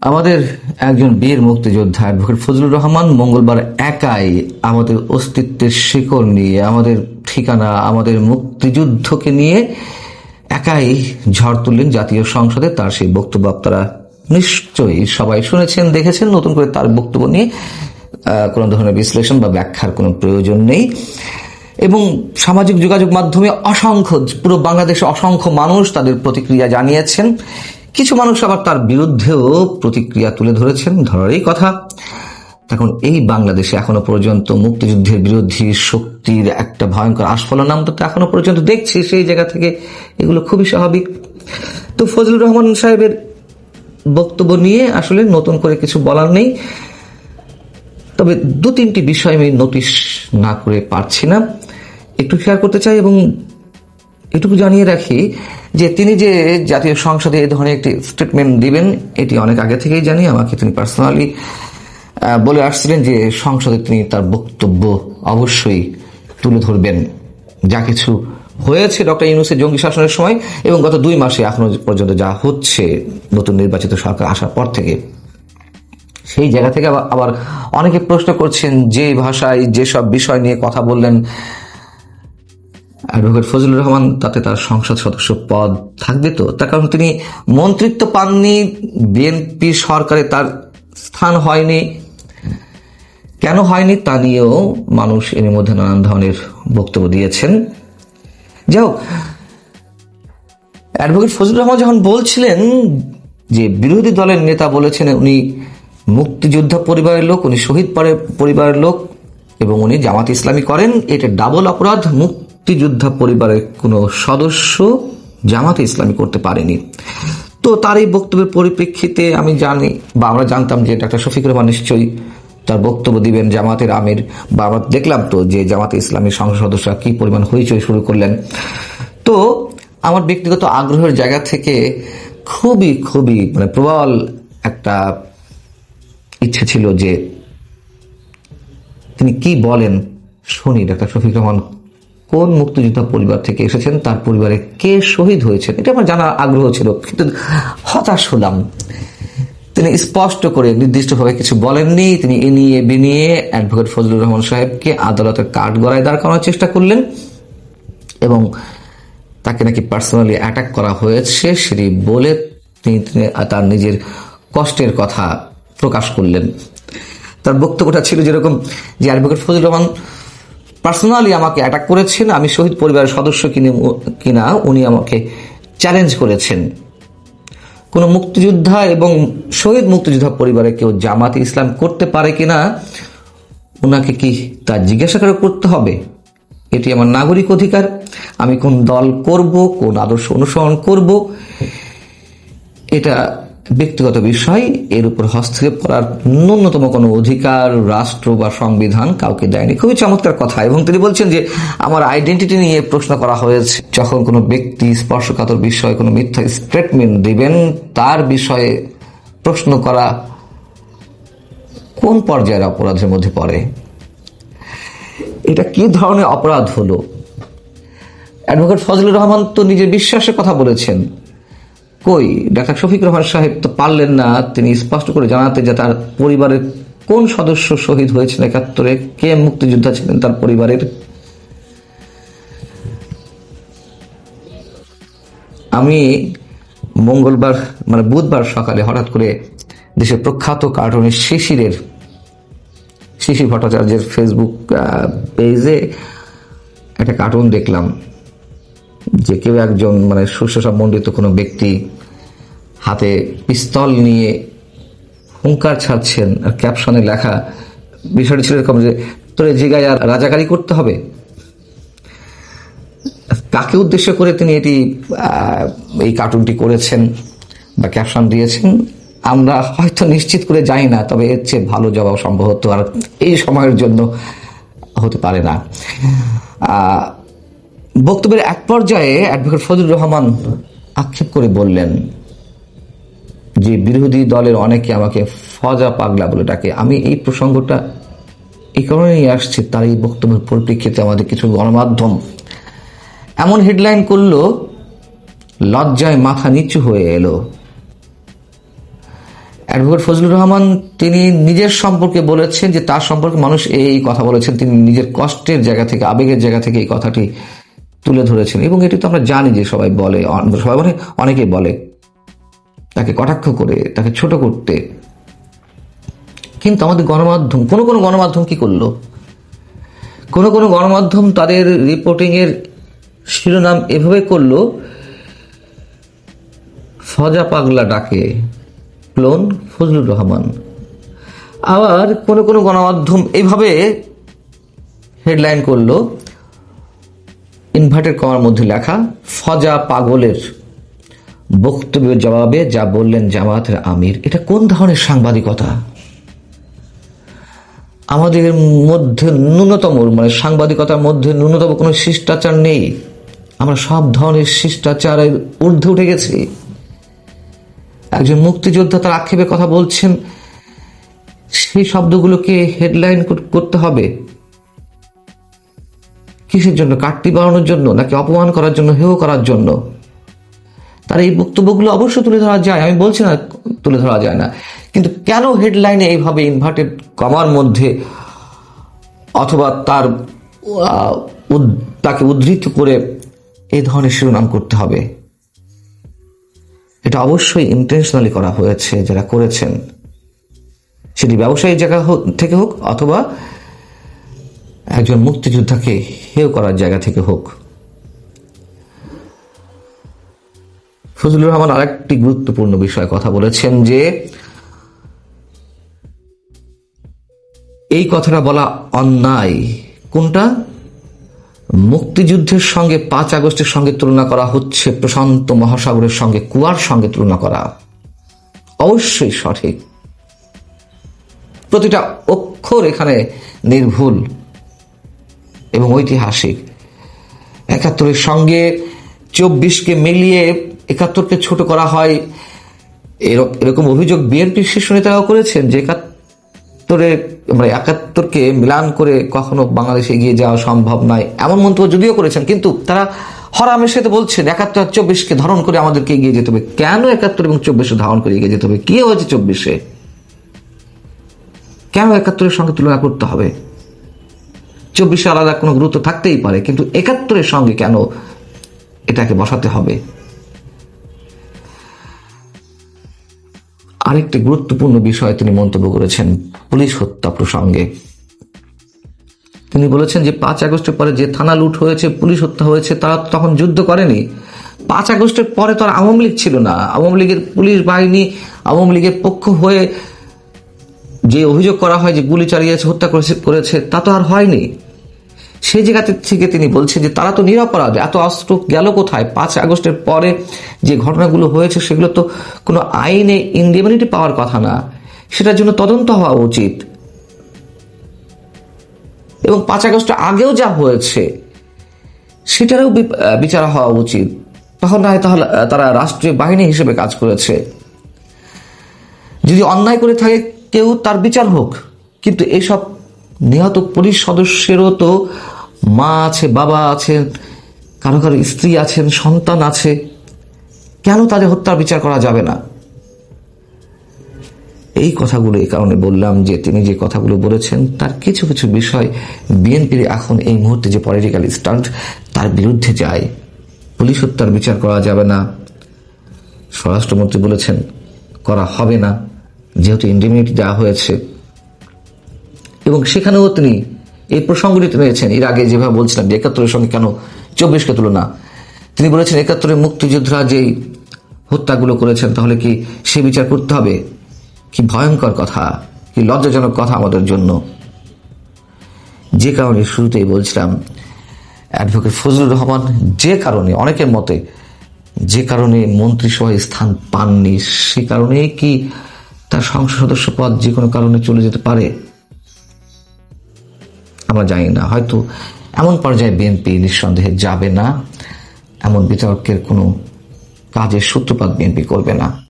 আমাদের একজন বীর মুক্তিযোদ্ধা অ্যাডভোকেট ফজলুর রহমান মঙ্গলবার একাই আমাদের অস্তিত্বের শিকড় নিয়ে, আমাদের ঠিকানা, আমাদের মুক্তিযুদ্ধকে নিয়ে একাই ঝড় তুললেন জাতীয় সংসদে। তার সেই বক্তব্য আপনারা নিশ্চয়ই সবাই শুনেছেন, দেখেছেন। নতুন করে তার বক্তব্য নিয়ে কোনো ধরনের বিশ্লেষণ বা ব্যাখ্যার কোনো প্রয়োজন নেই। এবং সামাজিক যোগাযোগ মাধ্যমে অসংখ্য, পুরো বাংলাদেশে অসংখ্য মানুষ তাদের প্রতিক্রিয়া জানিয়েছেন। কিছু মানুষ আবার তার বিরুদ্ধেও প্রতিক্রিয়া তুলে ধরেছেন, ধরারই কথা। এখন এই বাংলাদেশে এখনো পর্যন্ত মুক্তিযুদ্ধের বিরোধী শক্তির একটা ভয়ঙ্কর আস্ফলন আমরা তো এখনো পর্যন্ত দেখছি। সেই জায়গা থেকে এগুলো খুবই স্বাভাবিক। তো ফজলুর রহমান সাহেবের বক্তব্য নিয়ে আসলে নতুন করে কিছু বলার নেই, তবে দু তিনটি বিষয় আমি নোটিশ না করে পারছি না, একটু শেয়ার করতে চাই। এবং এটুকু জানিয়ে রাখি যে তিনি যে জাতীয় সংসদে এই ধরনের একটি স্টেটমেন্ট দিবেন এটি অনেক আগে থেকেই জানি। আমাকে তিনি পার্সোনালি বলে আসছিলেন যে সংসদে তিনি তার বক্তব্য অবশ্যই তুলে ধরবেন। যা কিছু হয়েছে ডক্টর ইউনূসের জঙ্গি শাসনের সময় এবং গত 2 মাসে এখনো পর্যন্ত যা হচ্ছে নতুন নির্বাচিত সরকার আসার পর থেকে, সেই জায়গা থেকে আবার অনেকে প্রশ্ন করছেন যে ভাষায় যেসব বিষয় নিয়ে কথা বললেন অ্যাডভোকেট ফজলুর রহমান, তাতে তার সংসদ সদস্য পদ থাকবে তো? তার কারণ তিনি মন্ত্রিত্ব পাননি, বিএনপি সরকারে তার স্থান হয়নি। কেন হয়নি তা নিয়েও মানুষ এর মধ্যে নানান ধরনের বক্তব্য দিয়েছেন। যাই হোক, অ্যাডভোকেট ফজলুর রহমান যখন বলছিলেন যে বিরোধী দলের নেতা বলেছেন উনি মুক্তিযোদ্ধা পরিবারের লোক, উনি শহীদ পরিবারের লোক এবং উনি জামাত ইসলামী করেন, এটা ডাবল অপরাধ। মুক্তিযোদ্ধা পরিবারের কোনো সদস্য জামাতে ইসলামী করতে পারেনি। তো তার এই বক্তব্যের পরিপ্রেক্ষিতে আমি জানি বা আমরা জানতাম যে ডাক্তার শফিকুর রহমান নিশ্চয়ই তার বক্তব্য দিবেন জামাতের আমির, বা আমরা দেখলাম তো যে জামাতে ইসলামীর সংসদ সদস্যরা কি পরিমাণ হইচই শুরু করলেন। তো আমার ব্যক্তিগত আগ্রহের জায়গা থেকে খুবই খুবই প্রবল একটা ইচ্ছে ছিল যে তিনি কি বলেন শুনি। ডাক্তার শফিকুর রহমান কোন মুক্তিযোদ্ধা পরিবার থেকে এসেছেন, তার পরিবারে কে শহীদ হয়েছেন, এটা আমার জানার আগ্রহ ছিল, কিন্তু হতাশ হলাম। তিনি স্পষ্ট করে নির্দিষ্টভাবে কিছু বলেননি। তিনি এ নিয়ে বিনিয়ে অ্যাডভোকেট ফজলুর রহমান সাহেবকে আদালতের কাঠগড়ায় দাঁড় করানোর চেষ্টা করলেন এবং তাকে নাকি পার্সোনালি অ্যাটাক করা হয়েছে সেটি বলে তিনি তার নিজের কষ্টের কথা প্রকাশ করলেন। তার বক্তব্যটা ছিল যেরকম যে অ্যাডভোকেট ফজলুর রহমান পার্সোনালি আমাকে অ্যাটাক করেছেন, আমি শহীদ পরিবারের সদস্য কিনা উনি আমাকে চ্যালেঞ্জ করেছেন। কোন মুক্তিযোদ্ধা এবং শহীদ মুক্তিযোদ্ধা পরিবারে কেউ জামাতে ইসলাম করতে পারে কিনা ওনাকে কি তা জিজ্ঞাসা করে করতে হবে? এটি আমার নাগরিক অধিকার। আমি কোন দল করব, কোন আদর্শ অনুসরণ করব, এটা ব্যক্তিগত বিষয়। এর উপর হস্তক্ষেপ করার ন্যূনতম কোনো অধিকার রাষ্ট্র বা সংবিধান কাউকে দেয়নি। খুবই চমৎকার কথা। এবং তিনি বলছেন যে আমার আইডেন্টিটি নিয়ে প্রশ্ন করা হয়েছে। যখন কোনো ব্যক্তি স্পর্শকাতর বিষয়ে কোনো মিথ্যা স্টেটমেন্ট দিবেন তার বিষয়ে প্রশ্ন করা কোন পর্যায়ের অপরাধের মধ্যে পড়ে? এটা কি ধরনের অপরাধ হলো? অ্যাডভোকেট ফজলুর রহমান তো নিজের বিশ্বাসের কথা বলেছেন। কই ডাক্তার শফিকুর রহমান সাহেব তো পারলেন না তিনি স্পষ্ট করে জানাতে যে তার পরিবারের কোন সদস্য শহীদ হয়েছেন 71-এ, কে মুক্তিযোদ্ধা ছিলেন তার পরিবারের। আমি মঙ্গলবার বুধবার সকালে হঠাৎ করে দেশের প্রখ্যাত কার্টুনিস্ট শিশির ভট্টাচার্যের ফেসবুক পেজে একটা কার্টুন দেখলাম যে কেউ একজন সুশাসনমণ্ডিত কোনো ব্যক্তি হাতে পিস্তল নিয়ে হুঙ্কার ছাড়ছেন, আর ক্যাপশনে লেখা বিষয়টি ছিল এরকম যে তোর জিগায় আর রাজাকারি করতে হবে। কাকে উদ্দেশ্য করে তিনি এই কার্টুনটি করেছেন বা ক্যাপশন দিয়েছেন আমরা হয়তো নিশ্চিত করে জানি না, তবে এর চেয়ে ভালো জবাব সম্ভবত আর এই সময়ের জন্য হতে পারে না। বক্তব্যের এক পর্যায়ে অ্যাডভোকেট ফজলুর রহমান আক্ষেপ করে বললেন যে বিরোধী দলের অনেকে আমাকে ফজা পাগলা বলে ডাকে। আমি এই প্রসঙ্গটা এই কারণে নিয়ে আসছি, তার এই বক্তব্যের পরিপ্রেক্ষিতে আমাদের কিছু গণমাধ্যম এমন হেডলাইন করলো, লজ্জায় মাথা নিচু হয়ে এলো। অ্যাডভোকেট ফজলুর রহমান তিনি নিজের সম্পর্কে বলেছেন যে তার সম্পর্কে মানুষ এই কথা বলেছেন, তিনি নিজের কষ্টের জায়গা থেকে, আবেগের জায়গা থেকে এই কথাটি তুলে ধরেছেন। এবং এটি তো আমরা জানি যে সবাই বলে, সবাই মানে অনেকেই বলে তাকে কটাক্ষ করে, তাকে ছোট করতে। কিন্তু আমাদের গণমাধ্যম, কোনো গণমাধ্যম কি করলো? কোনো গণমাধ্যম তাদের রিপোর্টিংয়ের শিরোনাম এভাবে করলো, ফজা পাগলা ডাকে ক্লোন ফজলুর রহমান। আবার কোনো গণমাধ্যম এইভাবে হেডলাইন করলো, ইনভার্টেড কমার মধ্যে লেখা, ফজা পাগলের বক্তব্যের জবাবে যা বললেন জামায়াতের আমির। এটা কোন ধরনের সাংবাদিকতা? আমাদের মধ্যে ন্যূনতম, মানে সাংবাদিকতার মধ্যে ন্যূনতম কোনো শিষ্টাচার নেই। আমরা সব ধরনের শিষ্টাচারের ঊর্ধ্বে উঠে গেছি। একজন মুক্তিযোদ্ধা তার আক্ষেপে কথা বলছেন, সেই শব্দগুলোকে হেডলাইন করতে হবে কিসের জন্য? কাটতি বাড়ানোর জন্য, নাকি অপমান করার জন্য, হেয় করার জন্য? তার এই বক্তব্যগুলো অবশ্যই তুলে ধরা যায়, আমি বলছি না তুলে ধরা যায় না, কিন্তু কেন হেডলাইনে এইভাবে ইনভার্টেড কমার মধ্যে অথবা তাকে উদ্ধৃত করে এই ধরনের শিরোনাম করতে হবে? এটা অবশ্যই ইন্টেনশনালি করা হয়েছে যারা করেছেন, সেটি ব্যবসায়ী জায়গা থেকে হোক অথবা একজন মুক্তিযোদ্ধাকে হেয় করার জায়গা থেকে হোক। ফজলুর রহমান আরেকটি গুরুত্বপূর্ণ বিষয়ে কথা বলেছেন যে এই কথাটা বলা অন্যায়। কোনটা? মুক্তিযুদ্ধের সঙ্গে 5 আগস্টের সঙ্গে তুলনা করা হচ্ছে প্রশান্ত মহাসাগরের সঙ্গে কুয়ার সঙ্গে তুলনা করা অবশ্যই সঠিক, প্রতিটা অক্ষর এখানে নির্ভুল এবং ঐতিহাসিক। 71-এর সঙ্গে 24-কে মিলিয়ে 71-কে ছোট করা হয়, এরকম অভিযোগ বিএনপির শীর্ষ নেতারাও করেছেন যে 71-কে মিলান করে কখনো বাংলাদেশে এগিয়ে যাওয়া সম্ভব নয়, এমন মন্তব্য যদিও করেছেন। কিন্তু তারা হরামের সাথে বলছেন 71 আর 24-কে ধারণ করে আমাদেরকে এগিয়ে যেতে হবে। কেন 71 এবং 24 ধারণ করে এগিয়ে যেতে হবে? কি হয়েছে 24-এ? কেন 71-এর সঙ্গে তুলনা করতে হবে? 24-এ আলাদা কোনো গুরুত্ব থাকতেই পারে, কিন্তু 71-এর সঙ্গে কেন এটাকে বসাতে হবে? আরেকটি গুরুত্বপূর্ণ বিষয় তিনি মন্তব্য করেছেন পুলিশ হত্যা প্রসঙ্গে। তিনি বলেছেন যে 5 আগস্টের পরে যে থানা লুট হয়েছে, পুলিশ হত্যা হয়েছে, তারা তখন যুদ্ধ করেনি। 5 আগস্টের পরে তো আর আওয়ামী লীগ ছিল না। আওয়ামী লীগের পুলিশ বাহিনী আওয়ামী লীগের পক্ষ হয়ে যে অভিযোগ করা হয় যে গুলি চালিয়েছে, হত্যা করেছে, তা তো আর হয়নি। সেই জায়গা থেকে তিনি বলছেন যে তারা তো নিরপরাধ, এত অস্ত্র গেল কোথায়? 5 আগস্টের পরে যে ঘটনাগুলো হয়েছে সেগুলো তো কোনো আইনে ইনডেমনিটি পাওয়ার কথা না, সেটার জন্য তদন্ত হওয়া উচিত। এবং 5 আগস্টের আগেও যা হয়েছে সেটারও বিচার হওয়া উচিত। তখন না হয় তাহলে তারা রাষ্ট্রীয় বাহিনী হিসেবে কাজ করেছে। যদি অন্যায় করে থাকে কেউ, তার বিচার হোক। কিন্তু এসব নিহত পুলিশ সদস্যেরও তো মা আছে, বাবা আছেন, কারো কারো স্ত্রী আছেন, সন্তান আছে। কেন তাদের হত্যার বিচার করা যাবে না? এই কথাগুলো এই কারণে বললাম যে তিনি যে কথাগুলো বলেছেন তার কিছু কিছু বিষয় বিএনপির এখন এই মুহূর্তে যে পলিটিক্যাল স্ট্যান্ড, তার বিরুদ্ধে যায়। পুলিশ হত্যার বিচার করা যাবে না, স্বরাষ্ট্রমন্ত্রী বলেছেন করা হবে না, যেহেতু ইন্ডেমনিটি দেওয়া হয়েছে। এবং সেখানেও তিনি এই প্রসঙ্গটি টেনেছেন। এর আগে যেভাবে বলছিলাম যে 71-এর সঙ্গে কেন 24-কে তুলনা, তিনি বলেছেন 71-এর মুক্তিযোদ্ধারা যেই হত্যাগুলো করেছেন তাহলে কি সে বিচার করতে হবে? কি ভয়ঙ্কর কথা, কি লজ্জাজনক কথা আমাদের জন্য। যে কারণে শুরুতেই বলছিলাম অ্যাডভোকেট ফজলুর রহমান যে কারণে, অনেকের মতে যে কারণে মন্ত্রিসভায় স্থান পাননি, সে কারণে কি তার সংসদ সদস্য পদ যে কোনো কারণে চলে যেতে পারে? আমরা জানি না। হয়তো এমন পর্যায়ে বিএনপি নিঃসন্দেহে যাবে না, এমন বিতর্কের কোনো কাজের সূত্রপাত বিএনপি করবে না।